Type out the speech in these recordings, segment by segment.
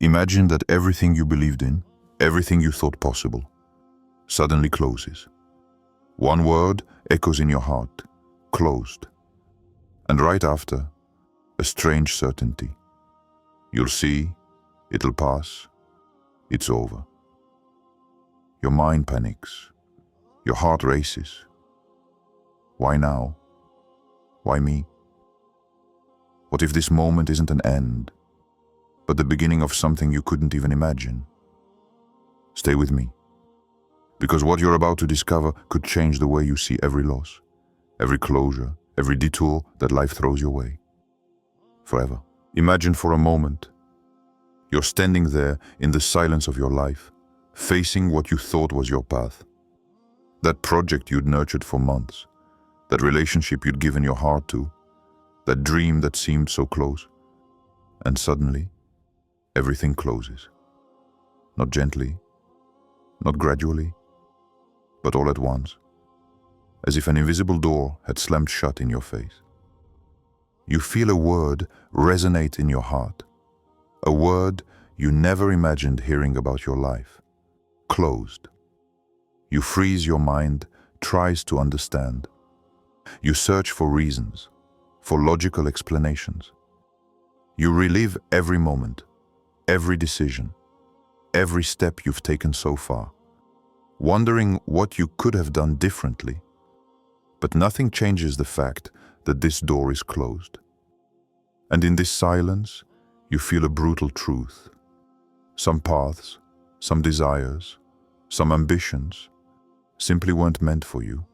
Imagine that everything you believed in, everything you thought possible, suddenly closes. One word echoes in your heart, closed. And right after, a strange certainty. You'll see, it'll pass, it's over. Your mind panics, your heart races. Why now? Why me? What if this moment isn't an end, but the beginning of something you couldn't even imagine? Stay with me, because what you're about to discover could change the way you see every loss, every closure, every detour that life throws your way. Forever. Imagine for a moment, you're standing there in the silence of your life, facing what you thought was your path. That project you'd nurtured for months, that relationship you'd given your heart to, that dream that seemed so close. And suddenly, everything closes. Not gently, not gradually, but all at once, as if an invisible door had slammed shut in your face. You feel a word resonate in your heart, a word you never imagined hearing about your life. Closed. You freeze, your mind tries to understand. You search for reasons, for logical explanations. You relive every moment, every decision, every step you've taken so far, wondering what you could have done differently. But nothing changes the fact that this door is closed. And in this silence, you feel a brutal truth. Some paths, some desires, some ambitions simply weren't meant for you.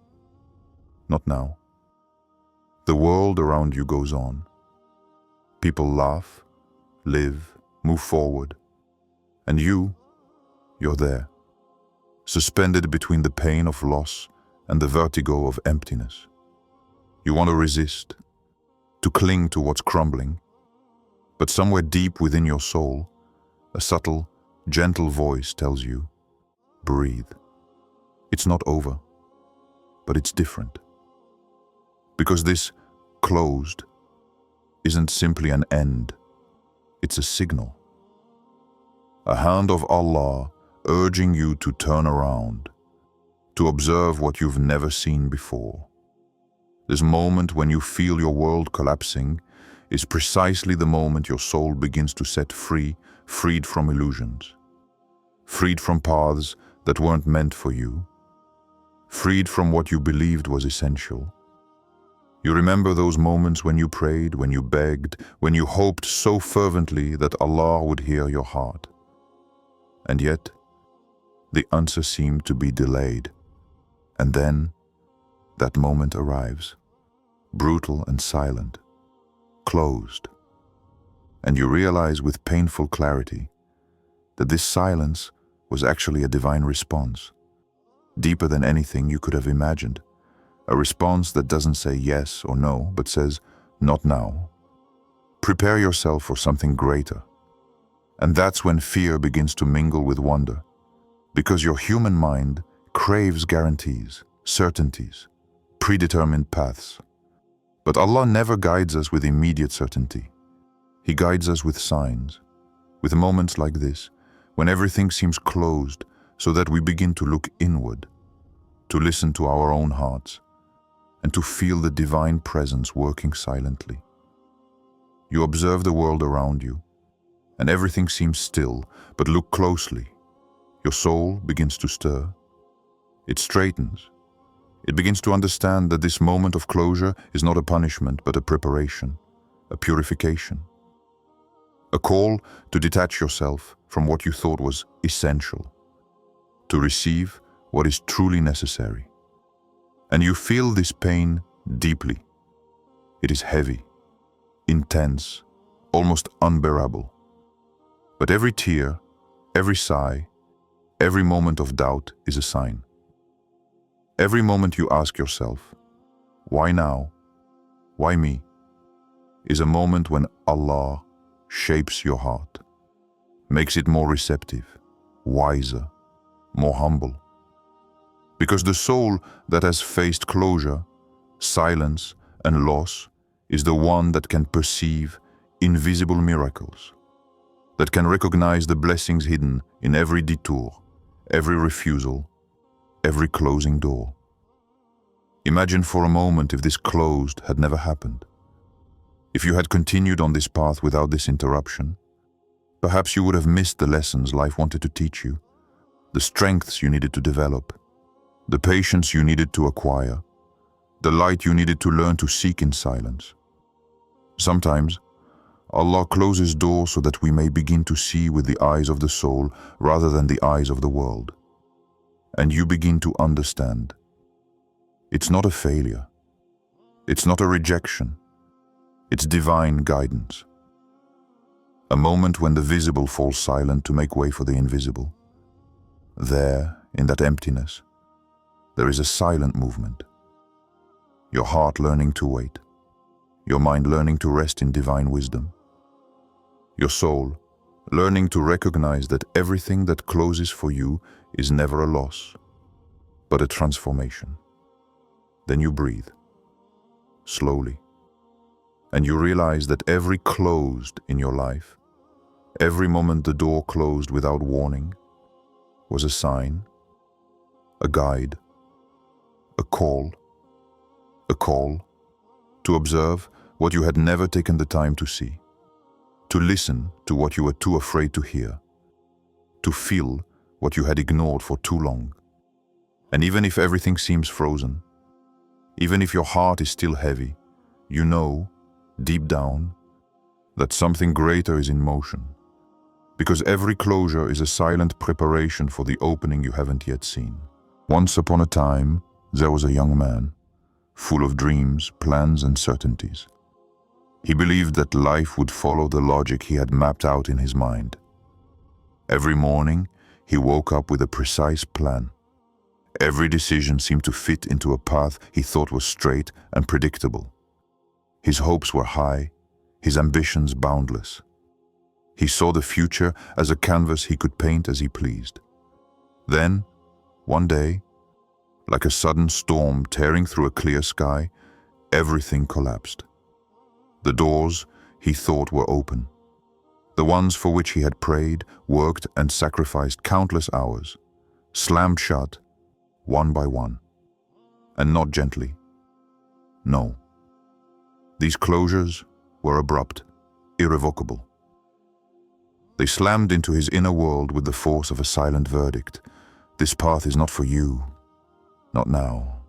Not now. The world around you goes on. People laugh, live, move forward. And you're there, suspended between the pain of loss and the vertigo of emptiness. You want to resist, to cling to what's crumbling, but somewhere deep within your soul, a subtle, gentle voice tells you, breathe. It's not over, but it's different. Because this closed isn't simply an end, it's a signal. A hand of Allah urging you to turn around, to observe what you've never seen before. This moment when you feel your world collapsing is precisely the moment your soul begins to set free, freed from illusions, freed from paths that weren't meant for you, freed from what you believed was essential. You remember those moments when you prayed, when you begged, when you hoped so fervently that Allah would hear your heart. And yet, the answer seemed to be delayed. And then, that moment arrives, brutal and silent, closed. And you realize with painful clarity that this silence was actually a divine response, deeper than anything you could have imagined. A response that doesn't say yes or no, but says, not now. Prepare yourself for something greater. And that's when fear begins to mingle with wonder, because your human mind craves guarantees, certainties, predetermined paths. But Allah never guides us with immediate certainty. He guides us with signs, with moments like this, when everything seems closed, so that we begin to look inward, to listen to our own hearts, and to feel the divine presence working silently. You observe the world around you, and everything seems still, but look closely. Your soul begins to stir. It straightens. It begins to understand that this moment of closure is not a punishment, but a preparation, a purification. A call to detach yourself from what you thought was essential, to receive what is truly necessary. And you feel this pain deeply. It is heavy, intense, almost unbearable. But every tear, every sigh, every moment of doubt is a sign. Every moment you ask yourself, why now? Why me? Is a moment when Allah shapes your heart, makes it more receptive, wiser, more humble. Because the soul that has faced closure, silence, and loss is the one that can perceive invisible miracles. that can recognize the blessings hidden in every detour, every refusal, every closing door. Imagine for a moment if this closed had never happened. If you had continued on this path without this interruption, perhaps you would have missed the lessons life wanted to teach you, the strengths you needed to develop, the patience you needed to acquire, the light you needed to learn to seek in silence. Sometimes, Allah closes doors so that we may begin to see with the eyes of the soul rather than the eyes of the world. And you begin to understand. It's not a failure. It's not a rejection. It's divine guidance. A moment when the visible falls silent to make way for the invisible. There, in that emptiness, there is a silent movement. Your heart learning to wait. Your mind learning to rest in divine wisdom. Your soul learning to recognize that everything that closes for you is never a loss, but a transformation. Then you breathe, slowly, and you realize that every closed in your life, every moment the door closed without warning, was a sign, a guide, a call to observe what you had never taken the time to see, to listen to what you were too afraid to hear, to feel what you had ignored for too long. And even if everything seems frozen, even if your heart is still heavy, you know, deep down, that something greater is in motion, because every closure is a silent preparation for the opening you haven't yet seen. Once upon a time, there was a young man, full of dreams, plans, and certainties. He believed that life would follow the logic he had mapped out in his mind. Every morning, he woke up with a precise plan. Every decision seemed to fit into a path he thought was straight and predictable. His hopes were high, his ambitions boundless. He saw the future as a canvas he could paint as he pleased. Then, one day, like a sudden storm tearing through a clear sky, everything collapsed. The doors he thought were open, the ones for which he had prayed, worked, and sacrificed countless hours, slammed shut, one by one. And not gently. No. These closures were abrupt, irrevocable. They slammed into his inner world with the force of a silent verdict. This path is not for you. Not now.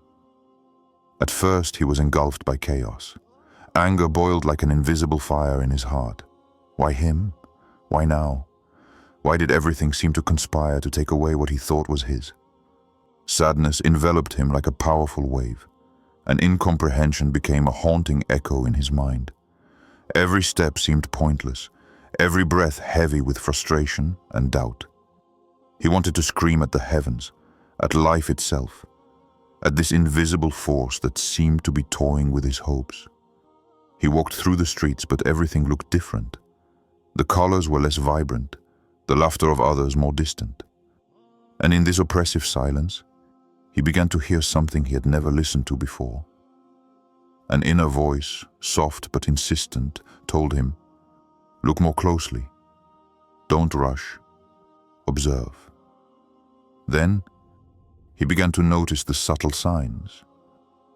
At first, he was engulfed by chaos. Anger boiled like an invisible fire in his heart. Why him? Why now? Why did everything seem to conspire to take away what he thought was his? Sadness enveloped him like a powerful wave, and incomprehension became a haunting echo in his mind. Every step seemed pointless, every breath heavy with frustration and doubt. He wanted to scream at the heavens, at life itself, at this invisible force that seemed to be toying with his hopes. He walked through the streets, but everything looked different. The colors were less vibrant, the laughter of others more distant. And in this oppressive silence, he began to hear something he had never listened to before. An inner voice, soft but insistent, told him, "Look more closely. Don't rush. Observe." Then, he began to notice the subtle signs,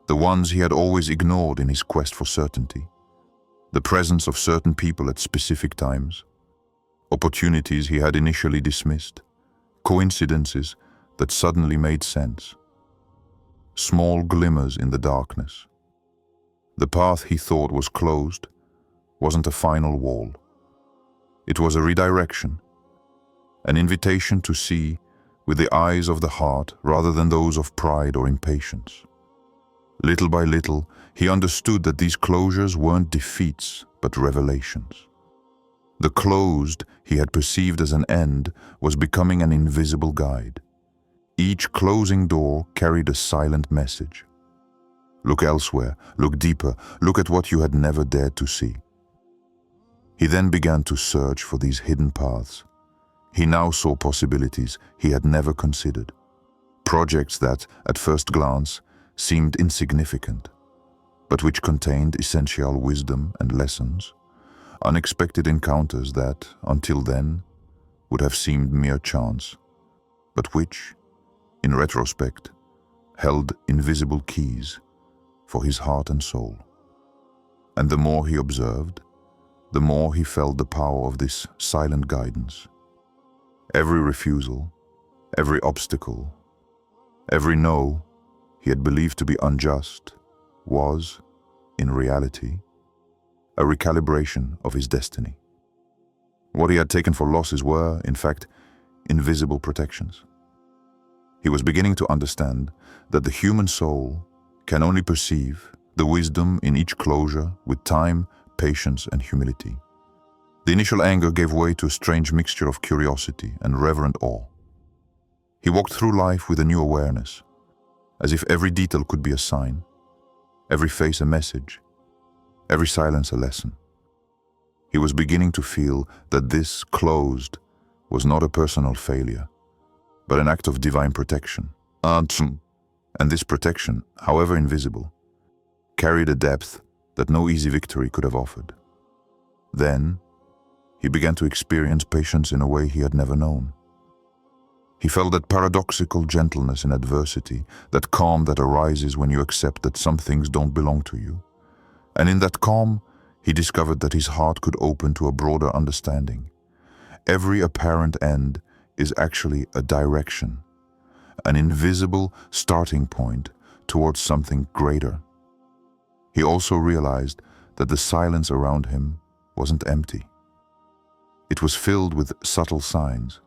the ones he had always ignored in his quest for certainty. The presence of certain people at specific times, opportunities he had initially dismissed, coincidences that suddenly made sense. Small glimmers in the darkness. The path he thought was closed wasn't a final wall. It was a redirection, an invitation to see with the eyes of the heart rather than those of pride or impatience. Little by little, he understood that these closures weren't defeats, but revelations. The closed he had perceived as an end was becoming an invisible guide. Each closing door carried a silent message. Look elsewhere, look deeper, look at what you had never dared to see. He then began to search for these hidden paths. He now saw possibilities he had never considered. Projects that, at first glance, seemed insignificant, but which contained essential wisdom and lessons. unexpected encounters that, until then, would have seemed mere chance, but which, in retrospect, held invisible keys for his heart and soul. And the more he observed, the more he felt the power of this silent guidance. Every refusal, every obstacle, every no he had believed to be unjust was, in reality, a recalibration of his destiny. What he had taken for losses were, in fact, invisible protections. He was beginning to understand that the human soul can only perceive the wisdom in each closure with time, patience, and humility. The initial anger gave way to a strange mixture of curiosity and reverent awe. He walked through life with a new awareness, as if every detail could be a sign, every face a message, every silence a lesson. He was beginning to feel that this closed was not a personal failure, but an act of divine protection. And this protection, however invisible, carried a depth that no easy victory could have offered. Then, he began to experience patience in a way he had never known. He felt that paradoxical gentleness in adversity, that calm that arises when you accept that some things don't belong to you. And in that calm, he discovered that his heart could open to a broader understanding. Every apparent end is actually a direction, an invisible starting point towards something greater. He also realized that the silence around him wasn't empty. It was filled with subtle signs,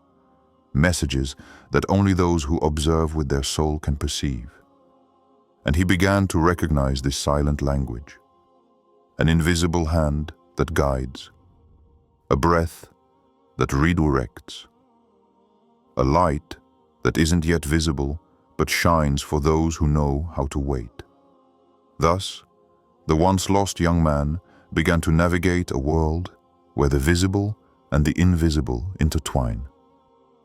messages that only those who observe with their soul can perceive. And he began to recognize this silent language. An invisible hand that guides, a breath that redirects, a light that isn't yet visible but shines for those who know how to wait. Thus, the once lost young man began to navigate a world where the visible and the invisible intertwine,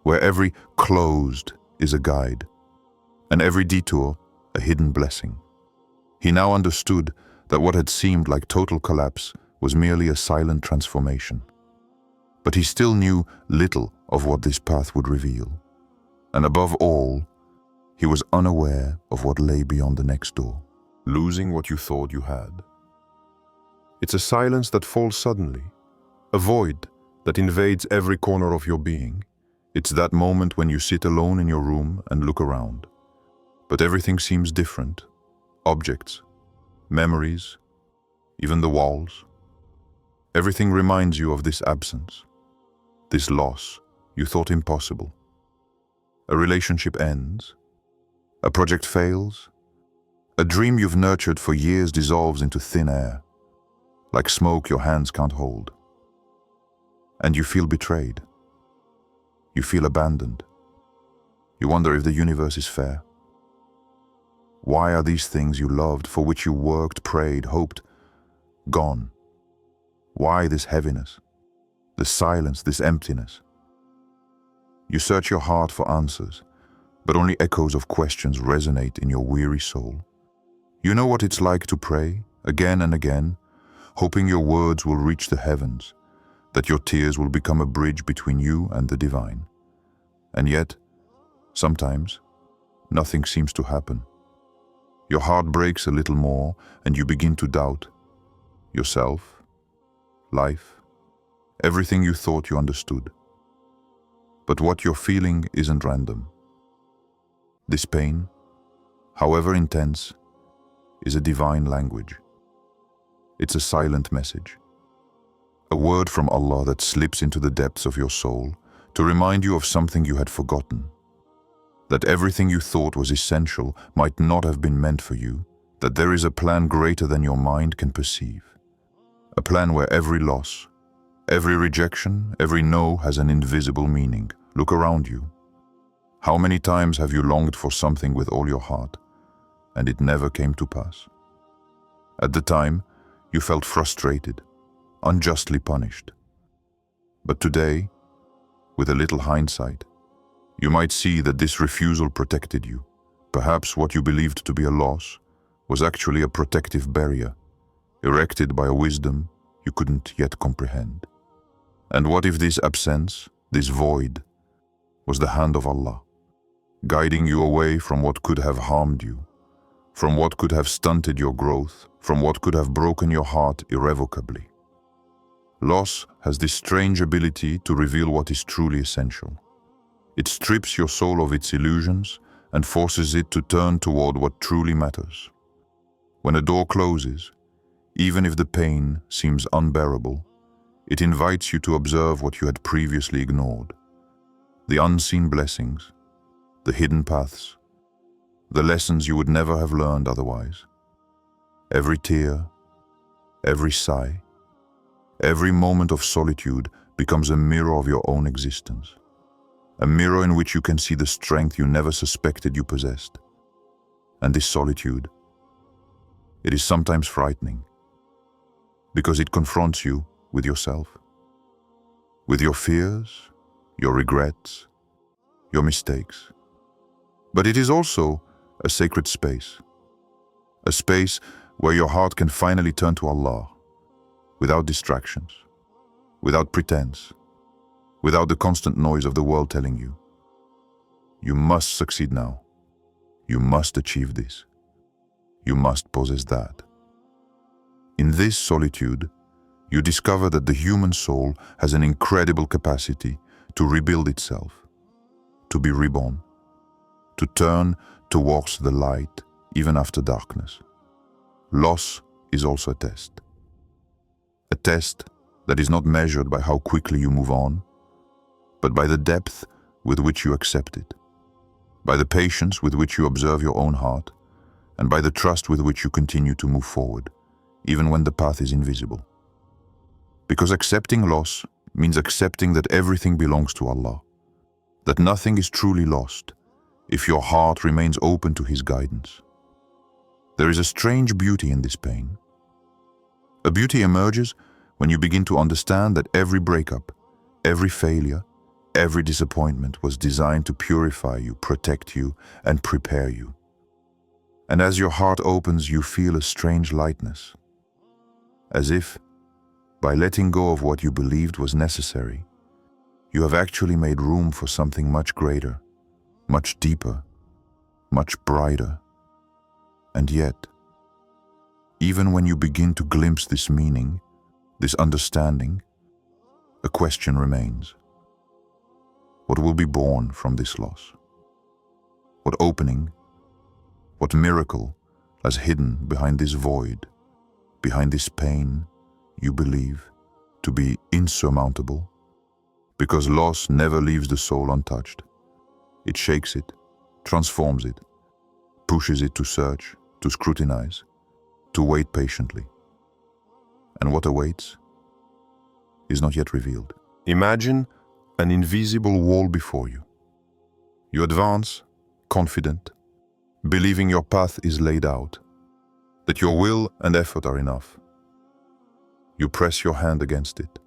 where every closed is a guide, and every detour a hidden blessing. He now understood that what had seemed like total collapse was merely a silent transformation. But he still knew little of what this path would reveal. And above all, he was unaware of what lay beyond the next door. Losing what you thought you had. It's a silence that falls suddenly, a void that invades every corner of your being. It's that moment when you sit alone in your room and look around. But everything seems different. Objects, memories, even the walls. Everything reminds you of this absence, this loss you thought impossible. A relationship ends, a project fails, a dream you've nurtured for years dissolves into thin air, like smoke your hands can't hold. And you feel betrayed. You feel abandoned. You wonder if the universe is fair. Why are these things you loved, for which you worked, prayed, hoped, gone? Why this heaviness, this silence, this emptiness? You search your heart for answers, but only echoes of questions resonate in your weary soul. You know what it's like to pray, again and again, hoping your words will reach the heavens, that your tears will become a bridge between you and the divine. And yet, sometimes, nothing seems to happen. Your heart breaks a little more, and you begin to doubt yourself, life, everything you thought you understood. But what you're feeling isn't random. This pain, however intense, is a divine language. It's a silent message, a word from Allah that slips into the depths of your soul to remind you of something you had forgotten, that everything you thought was essential might not have been meant for you, that there is a plan greater than your mind can perceive, a plan where every loss, every rejection, every no has an invisible meaning. Look around you. How many times have you longed for something with all your heart, and it never came to pass? At the time, you felt frustrated, unjustly punished. But today, with a little hindsight, you might see that this refusal protected you. Perhaps what you believed to be a loss was actually a protective barrier, erected by a wisdom you couldn't yet comprehend? And what if this absence, this void, was the hand of Allah, guiding you away from what could have harmed you, from what could have stunted your growth, from what could have broken your heart irrevocably? Loss has this strange ability to reveal what is truly essential. It strips your soul of its illusions and forces it to turn toward what truly matters. When a door closes, even if the pain seems unbearable, it invites you to observe what you had previously ignored. The unseen blessings, the hidden paths, the lessons you would never have learned otherwise. Every tear, every sigh, every moment of solitude becomes a mirror of your own existence. A mirror in which you can see the strength you never suspected you possessed. And this solitude, it is sometimes frightening, because it confronts you with yourself, with your fears, your regrets, your mistakes. But it is also a sacred space, a space where your heart can finally turn to Allah, without distractions, without pretense, without the constant noise of the world telling you, you must succeed now, you must achieve this, you must possess that. In this solitude, you discover that the human soul has an incredible capacity to rebuild itself, to be reborn, to turn towards the light even after darkness. Loss is also a test that is not measured by how quickly you move on, but by the depth with which you accept it, by the patience with which you observe your own heart, and by the trust with which you continue to move forward, even when the path is invisible. Because accepting loss means accepting that everything belongs to Allah, that nothing is truly lost if your heart remains open to His guidance. There is a strange beauty in this pain. A beauty emerges when you begin to understand that every breakup, every failure, every disappointment was designed to purify you, protect you, and prepare you. And as your heart opens, you feel a strange lightness, as if, by letting go of what you believed was necessary, you have actually made room for something much greater, much deeper, much brighter. And yet, even when you begin to glimpse this meaning, this understanding, a question remains. What will be born from this loss? What opening, what miracle lies hidden behind this void, behind this pain you believe to be insurmountable? Because loss never leaves the soul untouched. It shakes it, transforms it, pushes it to search, to scrutinize, to wait patiently. And what awaits is not yet revealed. Imagine an invisible wall before you. You advance, confident, believing your path is laid out, that your will and effort are enough. You press your hand against it,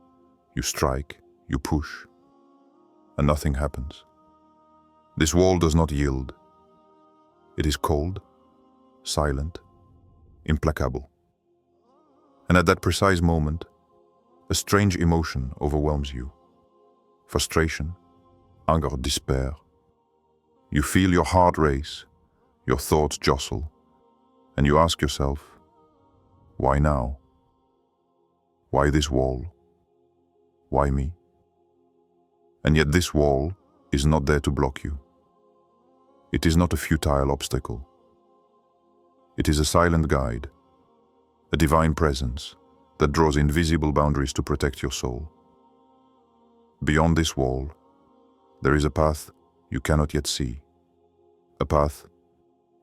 you strike, you push, and nothing happens. This wall does not yield. It is cold, silent, implacable. And at that precise moment, a strange emotion overwhelms you. Frustration, anger, despair. You feel your heart race, your thoughts jostle, and you ask yourself, why now? Why this wall? Why me? And yet this wall is not there to block you. It is not a futile obstacle. It is a silent guide, a divine presence that draws invisible boundaries to protect your soul. Beyond this wall, there is a path you cannot yet see, a path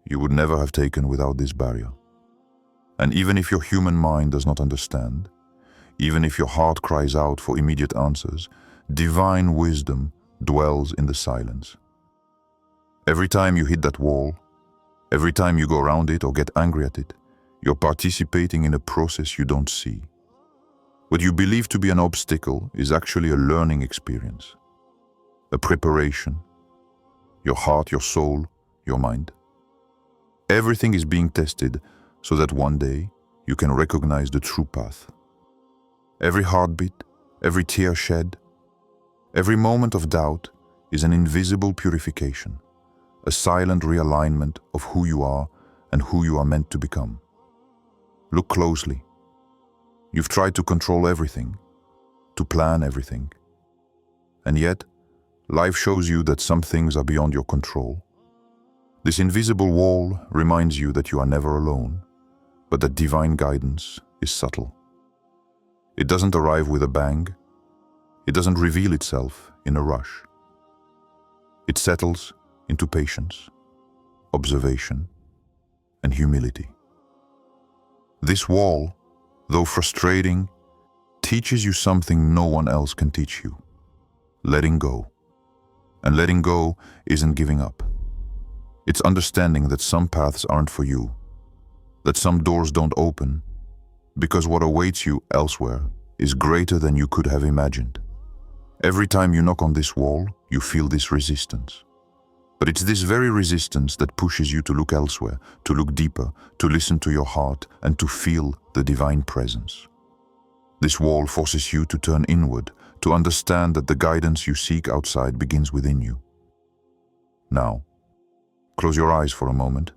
you would never have taken without this barrier. And even if your human mind does not understand, even if your heart cries out for immediate answers, divine wisdom dwells in the silence. Every time you hit that wall, every time you go around it or get angry at it, you're participating in a process you don't see. What you believe to be an obstacle is actually a learning experience, a preparation. Your heart, your soul, your mind. Everything is being tested so that one day you can recognize the true path. Every heartbeat, every tear shed, every moment of doubt is an invisible purification, a silent realignment of who you are and who you are meant to become. Look closely. You've tried to control everything, to plan everything. And yet, life shows you that some things are beyond your control. This invisible wall reminds you that you are never alone, but that divine guidance is subtle. It doesn't arrive with a bang. It doesn't reveal itself in a rush. It settles into patience, observation, and humility. This wall, though frustrating, teaches you something no one else can teach you: letting go. And letting go isn't giving up. It's understanding that some paths aren't for you, that some doors don't open, because what awaits you elsewhere is greater than you could have imagined. Every time you knock on this wall, you feel this resistance. But it's this very resistance that pushes you to look elsewhere, to look deeper, to listen to your heart, and to feel the divine presence. This wall forces you to turn inward, to understand that the guidance you seek outside begins within you. Now, close your eyes for a moment.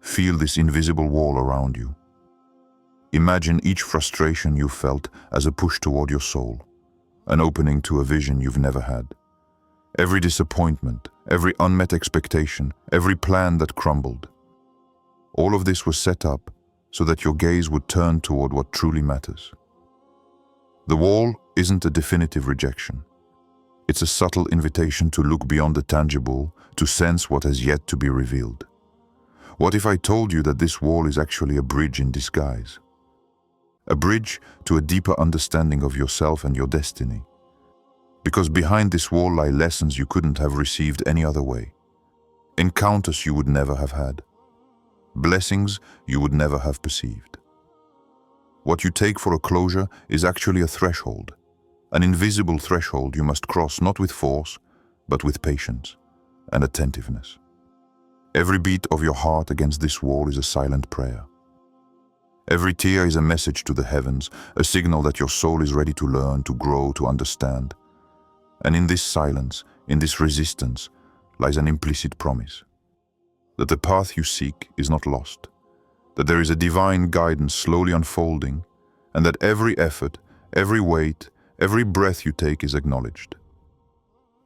Feel this invisible wall around you. Imagine each frustration you felt as a push toward your soul, an opening to a vision you've never had. Every disappointment, every unmet expectation, every plan that crumbled. All of this was set up so that your gaze would turn toward what truly matters. The wall isn't a definitive rejection. It's a subtle invitation to look beyond the tangible, to sense what has yet to be revealed. What if I told you that this wall is actually a bridge in disguise? A bridge to a deeper understanding of yourself and your destiny. Because behind this wall lie lessons you couldn't have received any other way. Encounters you would never have had. Blessings you would never have perceived. What you take for a closure is actually a threshold, an invisible threshold you must cross not with force, but with patience and attentiveness. Every beat of your heart against this wall is a silent prayer. Every tear is a message to the heavens, a signal that your soul is ready to learn, to grow, to understand. And in this silence, in this resistance, lies an implicit promise that the path you seek is not lost, that there is a divine guidance slowly unfolding, and that every effort, every weight, every breath you take is acknowledged.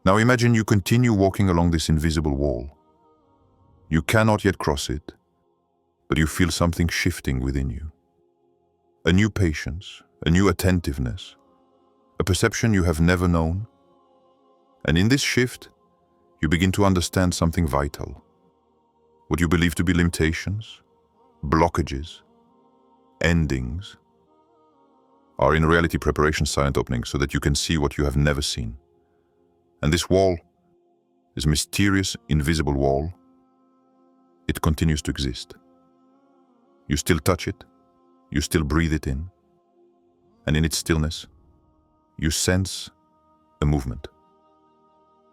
Now imagine you continue walking along this invisible wall. You cannot yet cross it, but you feel something shifting within you. A new patience, a new attentiveness, a perception you have never known. And in this shift, you begin to understand something vital. What you believe to be limitations, blockages, endings, are in reality preparation silent openings so that you can see what you have never seen. And this wall, this mysterious, invisible wall, it continues to exist. You still touch it, you still breathe it in, and in its stillness, you sense a movement.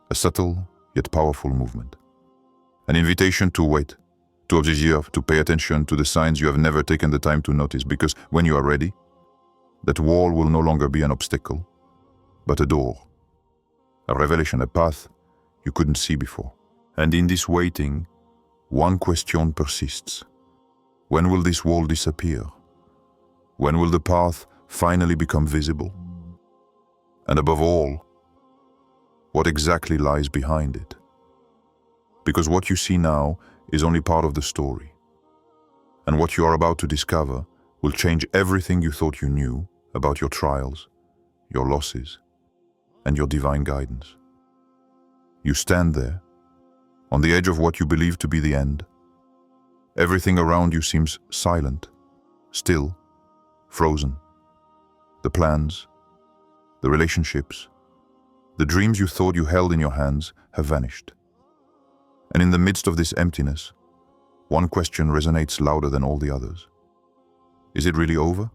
A subtle yet powerful movement. An invitation to wait, to observe, to pay attention to the signs you have never taken the time to notice, because when you are ready, that wall will no longer be an obstacle, but a door, a revelation, a path you couldn't see before. And in this waiting, one question persists. When will this wall disappear? When will the path finally become visible? And above all, what exactly lies behind it? Because what you see now is only part of the story. And what you are about to discover will change everything you thought you knew about your trials, your losses, and your divine guidance. You stand there, on the edge of what you believe to be the end. Everything around you seems silent, still, frozen. The plans, the relationships, the dreams you thought you held in your hands have vanished. And in the midst of this emptiness, one question resonates louder than all the others. Is it really over?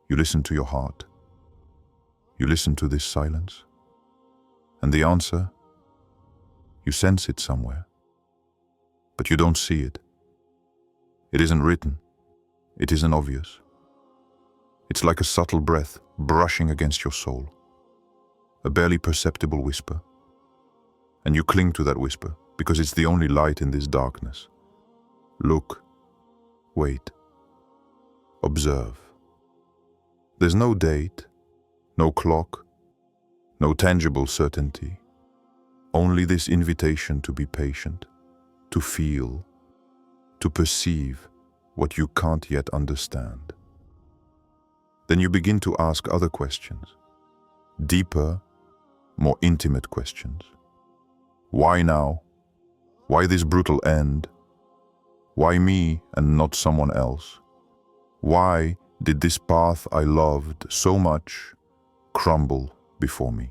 You listen to your heart. You listen to this silence. And the answer, you sense it somewhere. But you don't see it. It isn't written. It isn't obvious. It's like a subtle breath brushing against your soul, a barely perceptible whisper. And you cling to that whisper because it's the only light in this darkness. Look, wait, observe. There's no date, no clock, no tangible certainty. Only this invitation to be patient, to feel, to perceive what you can't yet understand. Then you begin to ask other questions, deeper, more intimate questions. Why now? Why this brutal end? Why me and not someone else? Why did this path I loved so much crumble before me?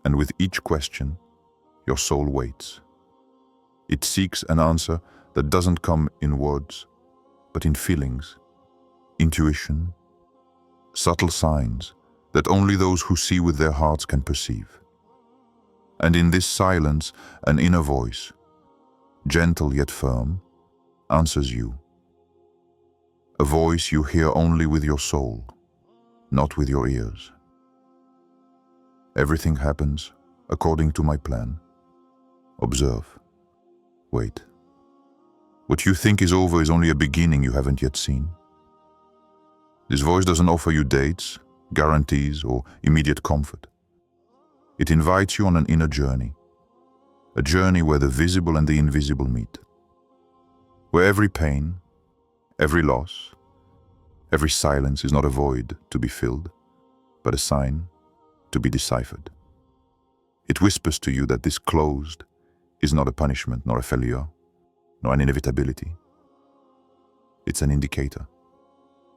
And with each question, your soul waits. It seeks an answer that doesn't come in words, but in feelings, intuition, subtle signs that only those who see with their hearts can perceive. And in this silence, an inner voice, gentle yet firm, answers you. A voice you hear only with your soul, not with your ears. Everything happens according to my plan. Observe. Wait. What you think is over is only a beginning you haven't yet seen. This voice doesn't offer you dates, guarantees, or immediate comfort. It invites you on an inner journey, a journey where the visible and the invisible meet, where every pain, every loss, every silence is not a void to be filled, but a sign to be deciphered. It whispers to you that this closed is not a punishment, nor a failure, nor an inevitability. It's an indicator,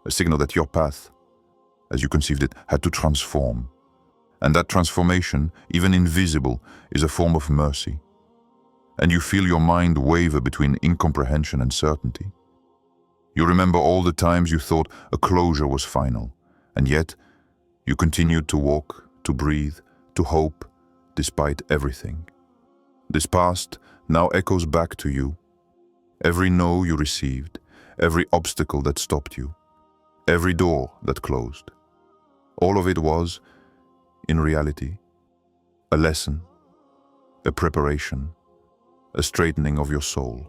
a signal that your path, as you conceived it, had to transform. And that transformation, even invisible, is a form of mercy. And you feel your mind waver between incomprehension and certainty. You remember all the times you thought a closure was final, and yet you continued to walk, to breathe, to hope, despite everything. This past now echoes back to you. Every no you received, every obstacle that stopped you, every door that closed. All of it was, in reality, a lesson, a preparation, a straightening of your soul.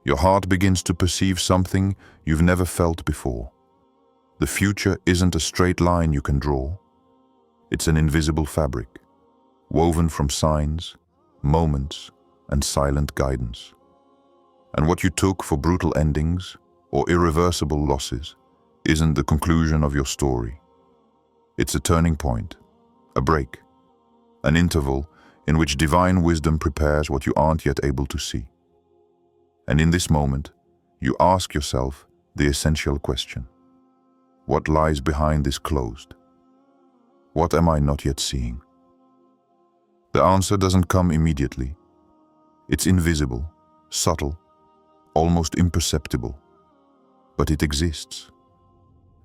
Your heart begins to perceive something you've never felt before. The future isn't a straight line you can draw. It's an invisible fabric, woven from signs, moments, and silent guidance. And what you took for brutal endings or irreversible losses isn't the conclusion of your story. It's a turning point, a break, an interval in which divine wisdom prepares what you aren't yet able to see. And in this moment, you ask yourself the essential question. What lies behind this closed? What am I not yet seeing? The answer doesn't come immediately. It's invisible, subtle, almost imperceptible, but it exists.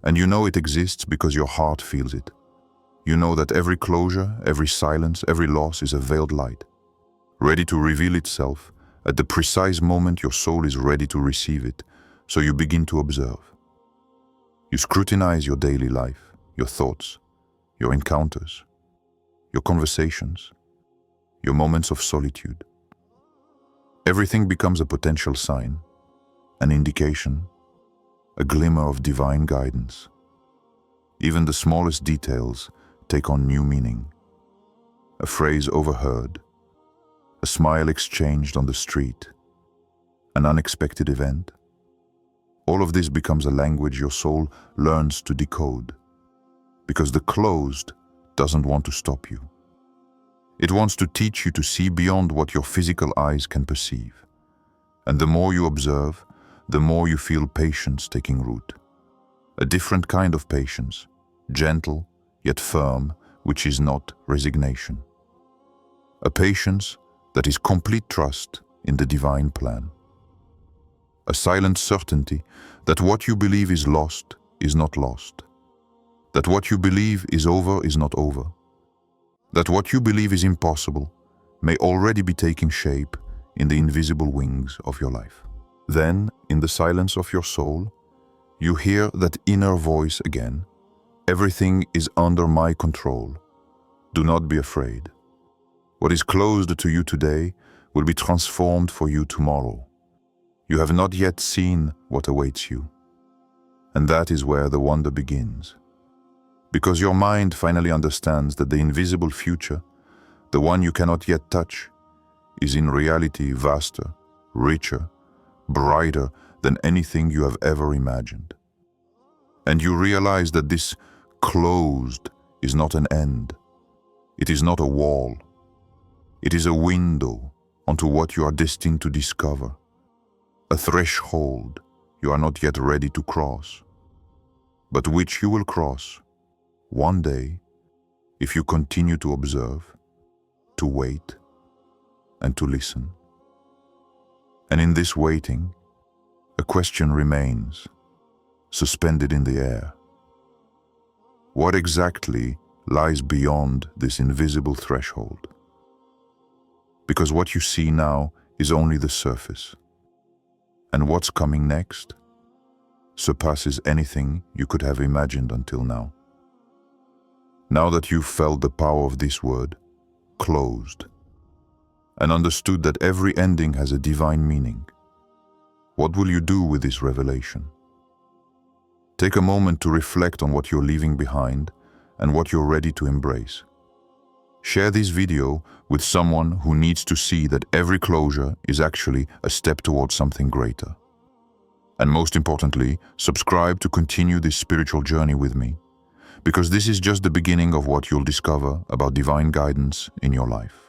And you know it exists because your heart feels it. You know that every closure, every silence, every loss is a veiled light, ready to reveal itself at the precise moment your soul is ready to receive it, so you begin to observe. You scrutinize your daily life, your thoughts, your encounters, your conversations, your moments of solitude. Everything becomes a potential sign, an indication, a glimmer of divine guidance. Even the smallest details take on new meaning. A phrase overheard, a smile exchanged on the street, an unexpected event. All of this becomes a language your soul learns to decode, because the closed doesn't want to stop you. It wants to teach you to see beyond what your physical eyes can perceive. And the more you observe, the more you feel patience taking root. A different kind of patience, gentle yet firm, which is not resignation. A patience that is complete trust in the divine plan. A silent certainty that what you believe is lost is not lost. That what you believe is over is not over. That what you believe is impossible may already be taking shape in the invisible wings of your life. Then, in the silence of your soul, You hear that inner voice again. Everything is under my control. Do not be afraid. What is closed to you today will be transformed for you tomorrow. You have not yet seen what awaits you. And that is where the wonder begins. Because your mind finally understands that the invisible future, the one you cannot yet touch, is in reality vaster, richer, brighter than anything you have ever imagined. And you realize that this closed is not an end. It is not a wall. It is a window onto what you are destined to discover, a threshold you are not yet ready to cross, but which you will cross one day if you continue to observe, to wait, and to listen. And in this waiting, a question remains, suspended in the air. What exactly lies beyond this invisible threshold? Because what you see now is only the surface, and what's coming next surpasses anything you could have imagined until now. Now that you've felt the power of this word, closed, and understood that every ending has a divine meaning, what will you do with this revelation? Take a moment to reflect on what you're leaving behind and what you're ready to embrace. Share this video with someone who needs to see that every closure is actually a step towards something greater. And most importantly, subscribe to continue this spiritual journey with me, because this is just the beginning of what you'll discover about divine guidance in your life.